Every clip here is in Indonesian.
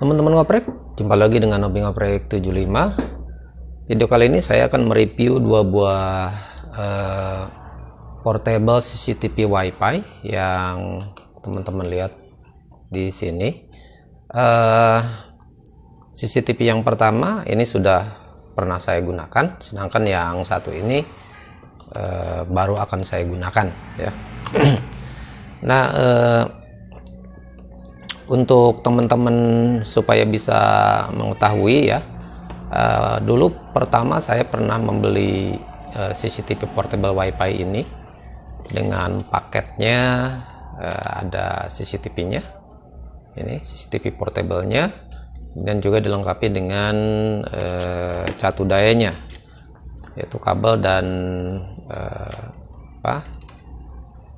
Teman-teman ngoprek, jumpa lagi dengan Hobi Ngoprek 75. Video kali ini saya akan mereview dua buah portable CCTV Wi-Fi yang teman-teman lihat di sini. CCTV yang pertama ini sudah pernah saya gunakan, sedangkan yang satu ini baru akan saya gunakan ya. Nah, untuk teman-teman supaya bisa mengetahui ya, dulu pertama saya pernah membeli CCTV portable Wi-Fi ini dengan paketnya, ada CCTV-nya, ini CCTV portable-nya, dan juga dilengkapi dengan catu dayanya, yaitu kabel dan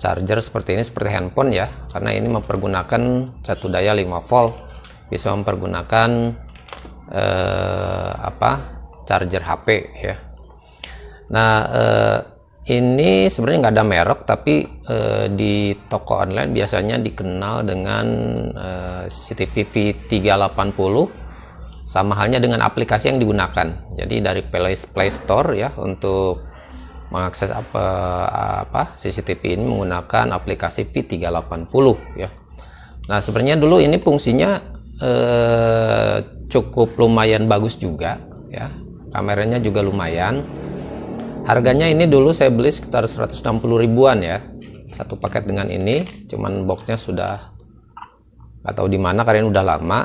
charger seperti ini, seperti handphone ya, karena ini mempergunakan catu daya 5 volt, bisa mempergunakan charger HP ya. Nah, ini sebenarnya nggak ada merek, tapi di toko online biasanya dikenal dengan CCTV V380, sama halnya dengan aplikasi yang digunakan. Jadi dari Play Store ya, untuk mengakses CCTV ini menggunakan aplikasi V380 ya. Nah, sebenarnya dulu ini fungsinya cukup lumayan bagus juga ya, kameranya juga lumayan. Harganya ini dulu saya beli sekitar 160 ribuan ya, satu paket dengan ini, cuman boxnya sudah nggak tahu di mana karena udah lama.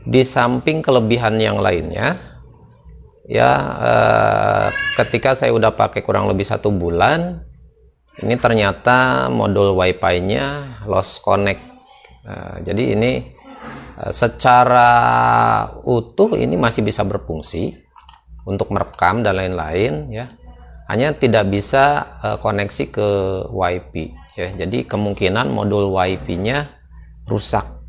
Di samping kelebihan yang lainnya ya, ketika saya udah pakai kurang lebih 1 bulan, ini ternyata modul Wi-Fi-nya lost connect. Jadi ini secara utuh ini masih bisa berfungsi untuk merekam dan lain-lain ya, hanya tidak bisa koneksi ke Wi-Fi ya. Jadi kemungkinan modul Wi-Fi-nya rusak.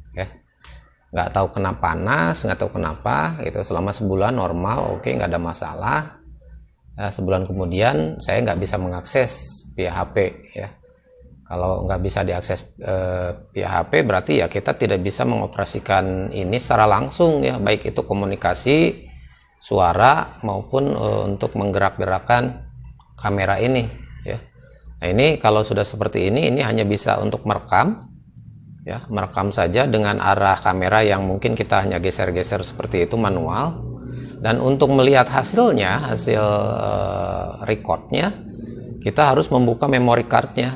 Nggak tahu kenapa panas, nggak tahu kenapa gitu. Selama sebulan normal, oke, nggak ada masalah. Sebulan kemudian saya nggak bisa mengakses via HP ya. Kalau nggak bisa diakses via HP, berarti ya kita tidak bisa mengoperasikan ini secara langsung ya, baik itu komunikasi suara maupun untuk menggerak-gerakkan kamera ini ya. Nah, ini kalau sudah seperti ini hanya bisa untuk merekam ya, merekam saja dengan arah kamera yang mungkin kita hanya geser-geser seperti itu manual. Dan untuk melihat hasilnya, hasil recordnya, kita harus membuka memory cardnya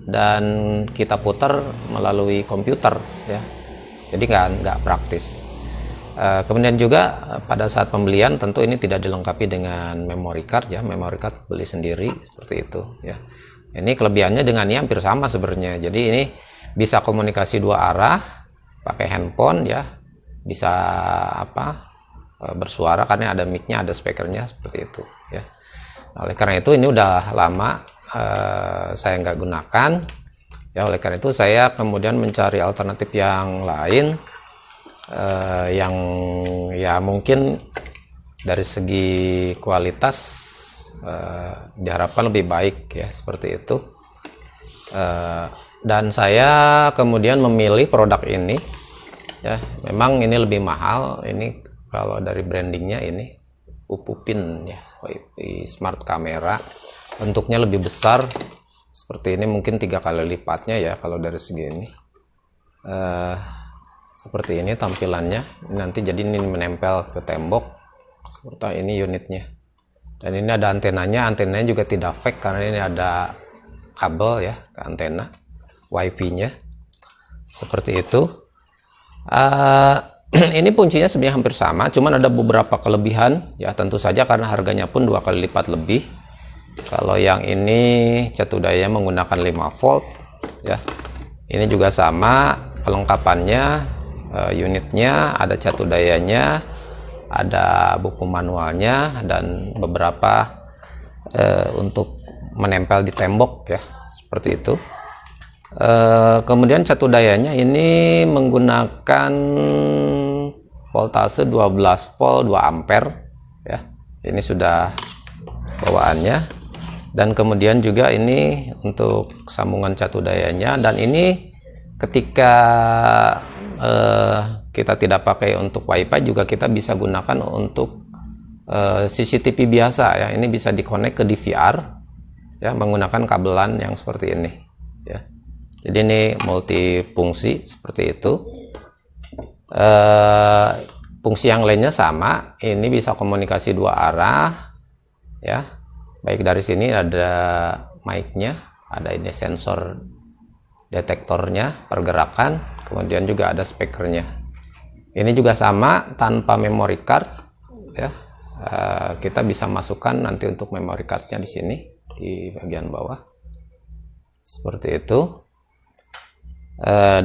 dan kita putar melalui komputer ya. Jadi nggak praktis. Kemudian juga pada saat pembelian tentu ini tidak dilengkapi dengan memory card ya, memory card beli sendiri seperti itu ya. Ini kelebihannya dengan ini hampir sama sebenarnya. Jadi ini bisa komunikasi 2 arah pakai handphone ya, bisa bersuara karena ada mic-nya, ada speakernya seperti itu ya. Oleh karena itu ini udah lama saya nggak gunakan ya, oleh karena itu saya kemudian mencari alternatif yang lain yang ya mungkin dari segi kualitas diharapkan lebih baik ya, seperti itu. Dan saya kemudian memilih produk ini ya. Memang ini lebih mahal, ini kalau dari brandingnya ini Upupin ya, Wi-Fi smart camera, bentuknya lebih besar seperti ini, mungkin 3 kali lipatnya ya kalau dari segi ini. Seperti ini tampilannya nanti, jadi ini menempel ke tembok seperti ini unitnya. Dan ini ada antenanya juga tidak fake karena ini ada kabel ya ke antena Wi-Fi-nya seperti itu. Ini fungsinya sebenarnya hampir sama, cuman ada beberapa kelebihan ya, tentu saja karena harganya pun 2 kali lipat lebih. Kalau yang ini catu daya menggunakan 5 volt ya, ini juga sama kelengkapannya, unitnya ada catu dayanya, ada buku manualnya, dan beberapa untuk menempel di tembok ya, seperti itu. Kemudian catu dayanya ini menggunakan voltase 12 volt 2 ampere ya. Ini sudah bawaannya, dan kemudian juga ini untuk sambungan catu dayanya. Dan ini ketika kita tidak pakai untuk WiFi juga kita bisa gunakan untuk CCTV biasa ya. Ini bisa dikonek ke DVR ya menggunakan kabelan yang seperti ini ya. Jadi ini multifungsi seperti itu. Fungsi yang lainnya sama, ini bisa komunikasi dua arah ya. Baik dari sini ada mic-nya, ada ini sensor detektornya pergerakan, kemudian juga ada speakernya. Ini juga sama tanpa memory card ya. Kita bisa masukkan nanti untuk memory cardnya di sini di bagian bawah seperti itu.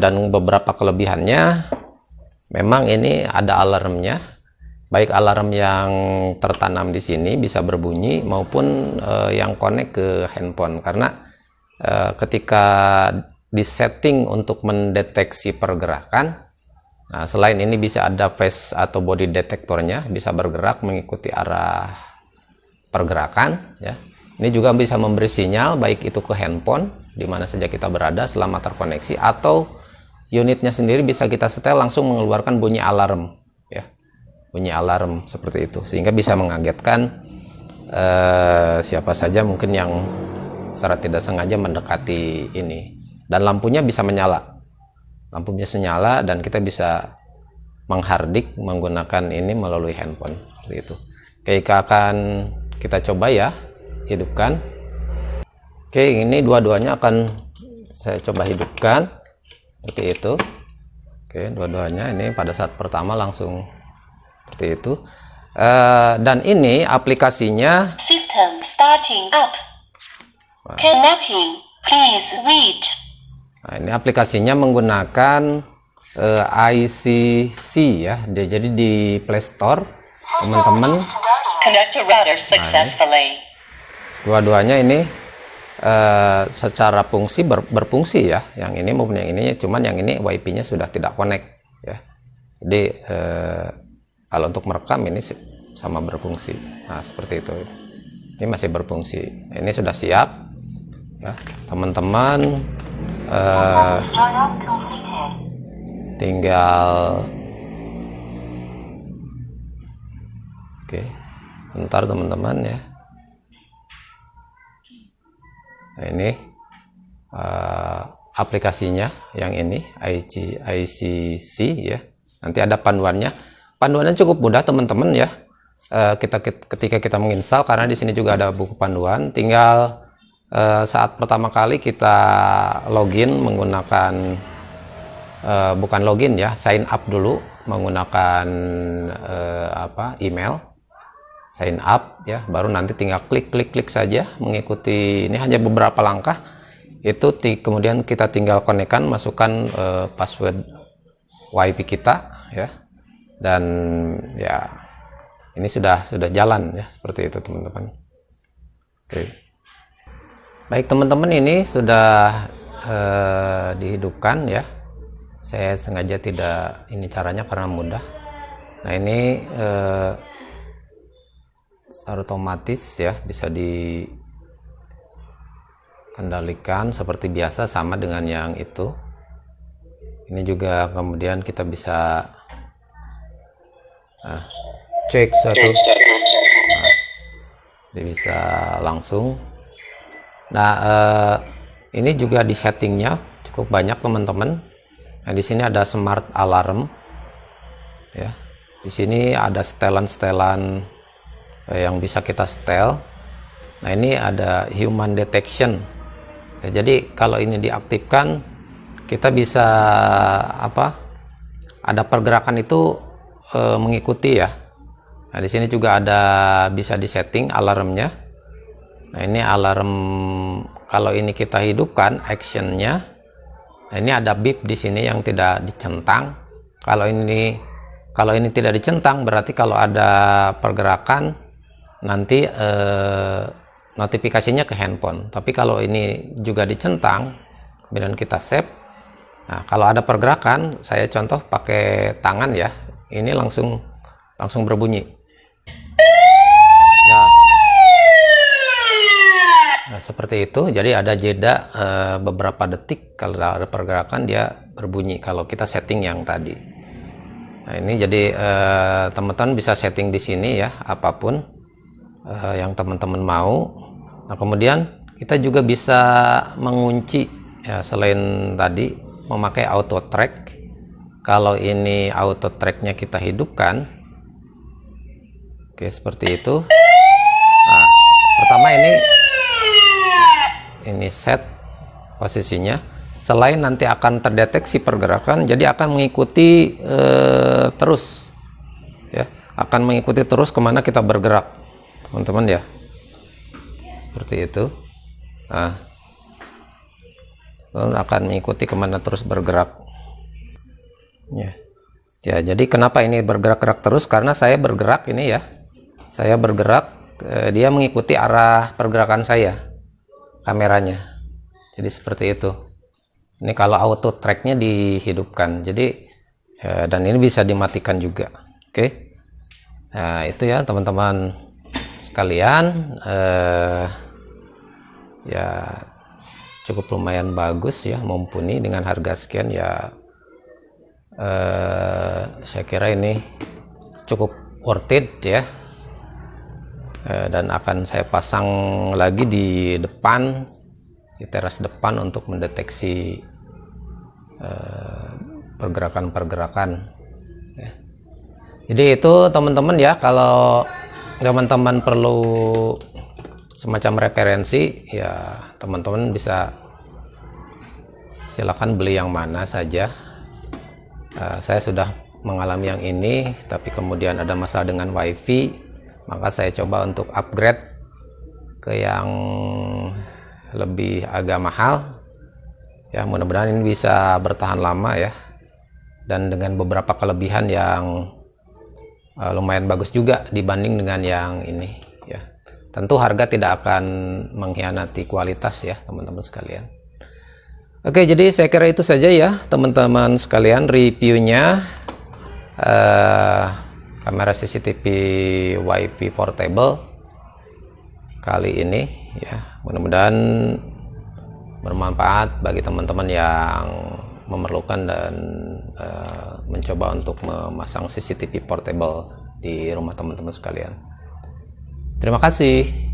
Dan beberapa kelebihannya, memang ini ada alarmnya, baik alarm yang tertanam di sini bisa berbunyi maupun yang connect ke handphone, karena ketika disetting untuk mendeteksi pergerakan, nah selain ini bisa ada face atau body detektornya, bisa bergerak mengikuti arah pergerakan ya. Ini juga bisa memberi sinyal baik itu ke handphone di mana saja kita berada selama terkoneksi, atau unitnya sendiri bisa kita setel langsung mengeluarkan bunyi alarm ya, bunyi alarm seperti itu, sehingga bisa mengagetkan siapa saja mungkin yang secara tidak sengaja mendekati ini. Dan lampunya bisa menyala, lampunya menyala, dan kita bisa menghardik menggunakan ini melalui handphone seperti itu. Oke, akan kita coba ya hidupkan. Oke, ini dua-duanya akan saya coba hidupkan seperti itu. Oke, dua-duanya ini pada saat pertama langsung seperti itu. Dan ini aplikasinya System starting up. Connecting. Please wait. Nah, ini aplikasinya menggunakan ICC ya. Jadi di Play Store teman-teman. Connect to router successfully. Dua-duanya ini secara fungsi berfungsi ya. Yang ini maupun yang ini, cuman yang ini WiFi-nya sudah tidak connect ya. Jadi kalau untuk merekam ini sama berfungsi. Nah, seperti itu. Ini masih berfungsi. Ini sudah siap ya, teman-teman. Tinggal bentar teman-teman ya. Nah, ini aplikasinya yang ini ICC ya. Nanti ada panduannya. Panduannya cukup mudah teman-teman ya. Ketika kita menginstal, karena di sini juga ada buku panduan, tinggal saat pertama kali kita login menggunakan bukan login ya, sign up dulu menggunakan email, sign up ya, baru nanti tinggal klik saja mengikuti, ini hanya beberapa langkah itu, kemudian kita tinggal konekkan, masukkan password WiFi kita ya, dan ya ini sudah jalan ya, seperti itu teman-teman. Oke. Baik teman-teman, ini sudah dihidupkan ya. Saya sengaja tidak ini caranya karena mudah. Nah, ini otomatis ya, bisa dikendalikan seperti biasa sama dengan yang itu. Ini juga kemudian kita bisa cek satu, bisa langsung. Nah, ini juga di settingnya cukup banyak teman-teman. Nah, di sini ada smart alarm ya. Di sini ada setelan-setelan yang bisa kita setel. Nah, ini ada human detection ya, jadi kalau ini diaktifkan kita bisa ada pergerakan itu mengikuti ya. Nah, di sini juga ada bisa disetting alarmnya. Nah, ini alarm, kalau ini kita hidupkan actionnya. Nah, ini ada beep di sini yang tidak dicentang. Kalau ini tidak dicentang, berarti kalau ada pergerakan nanti notifikasinya ke handphone. Tapi kalau ini juga dicentang, kemudian kita save. Nah, kalau ada pergerakan, saya contoh pakai tangan ya. Ini langsung berbunyi. Nah, seperti itu. Jadi ada jeda beberapa detik, kalau ada pergerakan dia berbunyi kalau kita setting yang tadi. Nah, ini jadi teman-teman bisa setting di sini ya, apapun yang teman-teman mau. Nah, kemudian kita juga bisa mengunci ya, selain tadi memakai auto track. Kalau ini auto tracknya kita hidupkan, oke seperti itu. Nah, pertama ini set posisinya. Selain nanti akan terdeteksi pergerakan, jadi akan mengikuti terus, ya, akan mengikuti terus kemana kita bergerak, teman-teman ya, seperti itu. Nah, akan mengikuti kemana terus bergerak. Ya, jadi kenapa ini bergerak-gerak terus? Karena saya bergerak ini ya, saya bergerak, dia mengikuti arah pergerakan saya, kameranya. Jadi seperti itu. Ini kalau auto tracknya dihidupkan, jadi dan ini bisa dimatikan juga. Oke, nah itu ya teman-teman sekalian, ya cukup lumayan bagus ya, mumpuni dengan harga sekian ya. Saya kira ini cukup worth it ya, dan akan saya pasang lagi di depan, di teras depan untuk mendeteksi pergerakan-pergerakan ya. Jadi itu teman-teman ya, kalau teman-teman perlu semacam referensi ya, teman-teman bisa silakan beli yang mana saja. Saya sudah mengalami yang ini, tapi kemudian ada masalah dengan wifi, maka saya coba untuk upgrade ke yang lebih agak mahal ya. Mudah-mudahan ini bisa bertahan lama ya, dan dengan beberapa kelebihan yang lumayan bagus juga dibanding dengan yang ini ya. Tentu harga tidak akan mengkhianati kualitas ya teman-teman sekalian. Oke, jadi saya kira itu saja ya teman-teman sekalian reviewnya kamera CCTV wifi portable kali ini ya. Mudah-mudahan bermanfaat bagi teman-teman yang memerlukan dan mencoba untuk memasang CCTV portable di rumah teman-teman sekalian. Terima kasih.